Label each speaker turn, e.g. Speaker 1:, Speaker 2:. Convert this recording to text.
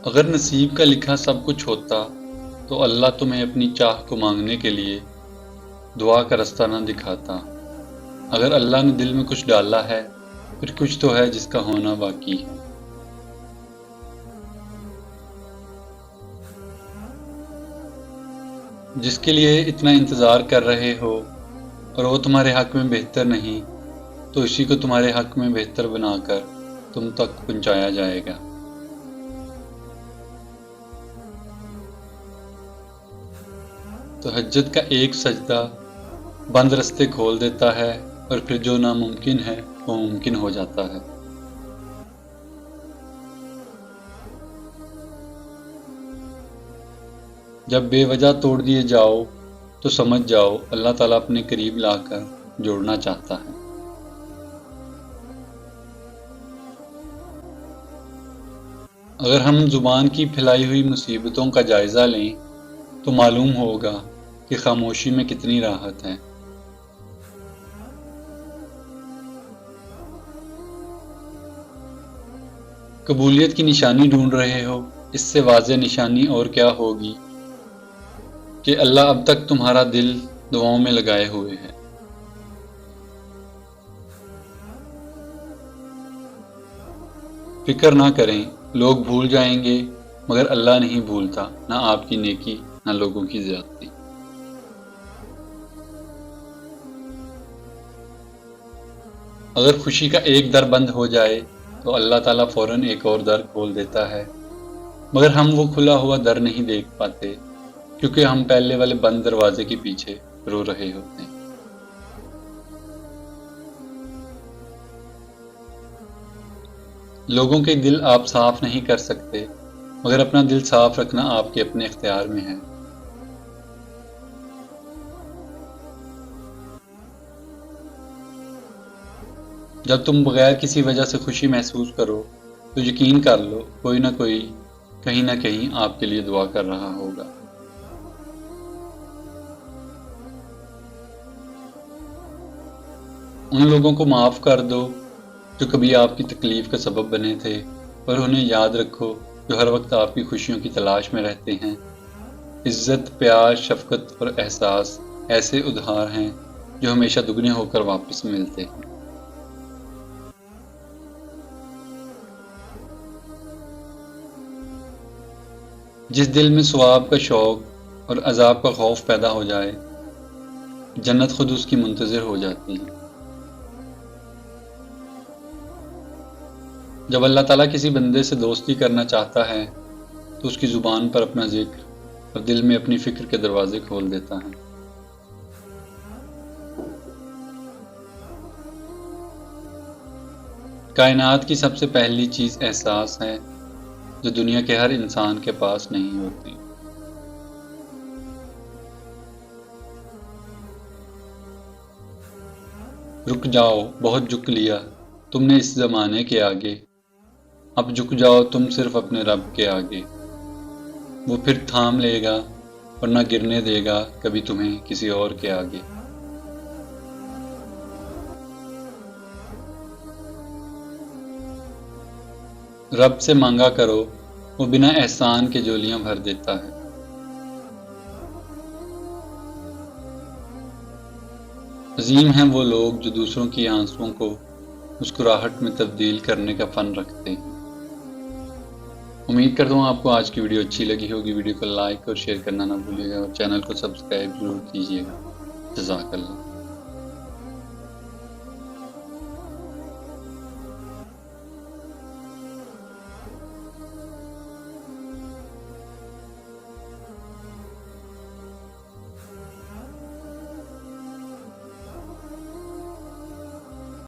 Speaker 1: اگر نصیب کا لکھا سب کچھ ہوتا تو اللہ تمہیں اپنی چاہ کو مانگنے کے لیے دعا کا رستہ نہ دکھاتا۔ اگر اللہ نے دل میں کچھ ڈالا ہے پھر کچھ تو ہے جس کا ہونا باقی ہے۔ جس کے لیے اتنا انتظار کر رہے ہو اور وہ تمہارے حق میں بہتر نہیں تو اسی کو تمہارے حق میں بہتر بنا کر تم تک پہنچایا جائے گا۔ تہجد کا ایک سجدہ بند رستے کھول دیتا ہے اور پھر جو ناممکن ہے وہ ممکن ہو جاتا ہے۔ جب بے وجہ توڑ دیے جاؤ تو سمجھ جاؤ اللہ تعالیٰ اپنے قریب لا کر جوڑنا چاہتا ہے۔ اگر ہم زبان کی پھیلائی ہوئی مصیبتوں کا جائزہ لیں تو معلوم ہوگا کہ خاموشی میں کتنی راحت ہے۔ قبولیت کی نشانی ڈھونڈ رہے ہو، اس سے واضح نشانی اور کیا ہوگی کہ اللہ اب تک تمہارا دل دعاؤں میں لگائے ہوئے ہے۔ فکر نہ کریں، لوگ بھول جائیں گے مگر اللہ نہیں بھولتا، نہ آپ کی نیکی نہ لوگوں کی زیادتی۔ اگر خوشی کا ایک در بند ہو جائے تو اللہ تعالیٰ فوراً ایک اور در کھول دیتا ہے، مگر ہم وہ کھلا ہوا در نہیں دیکھ پاتے کیونکہ ہم پہلے والے بند دروازے کے پیچھے رو رہے ہوتے ہیں۔ لوگوں کے دل آپ صاف نہیں کر سکتے مگر اپنا دل صاف رکھنا آپ کے اپنے اختیار میں ہے۔ جب تم بغیر کسی وجہ سے خوشی محسوس کرو تو یقین کر لو کوئی نہ کوئی کہیں نہ کہیں آپ کے لیے دعا کر رہا ہوگا۔ ان لوگوں کو معاف کر دو جو کبھی آپ کی تکلیف کا سبب بنے تھے، اور انہیں یاد رکھو جو ہر وقت آپ کی خوشیوں کی تلاش میں رہتے ہیں۔ عزت، پیار، شفقت اور احساس ایسے ادھار ہیں جو ہمیشہ دگنے ہو کر واپس ملتے ہیں۔ جس دل میں ثواب کا شوق اور عذاب کا خوف پیدا ہو جائے، جنت خود اس کی منتظر ہو جاتی ہے۔ جب اللہ تعالیٰ کسی بندے سے دوستی کرنا چاہتا ہے تو اس کی زبان پر اپنا ذکر اور دل میں اپنی فکر کے دروازے کھول دیتا ہے۔ کائنات کی سب سے پہلی چیز احساس ہے جو دنیا کے ہر انسان کے پاس نہیں ہوتی۔ رک جاؤ، بہت جھک لیا تم نے اس زمانے کے آگے، اب جھک جاؤ تم صرف اپنے رب کے آگے۔ وہ پھر تھام لے گا اور نہ گرنے دے گا کبھی تمہیں کسی اور کے آگے۔ رب سے مانگا کرو، وہ بنا احسان کے جولیاں بھر دیتا ہے۔ عظیم ہیں وہ لوگ جو دوسروں کی آنسوؤں کو مسکراہٹ میں تبدیل کرنے کا فن رکھتے ہیں۔ امید کرتا ہوں آپ کو آج کی ویڈیو اچھی لگی ہوگی۔ ویڈیو کو لائک اور شیئر کرنا نہ بھولیے گا اور چینل کو سبسکرائب ضرور کیجیے گا۔ جزاک اللہ۔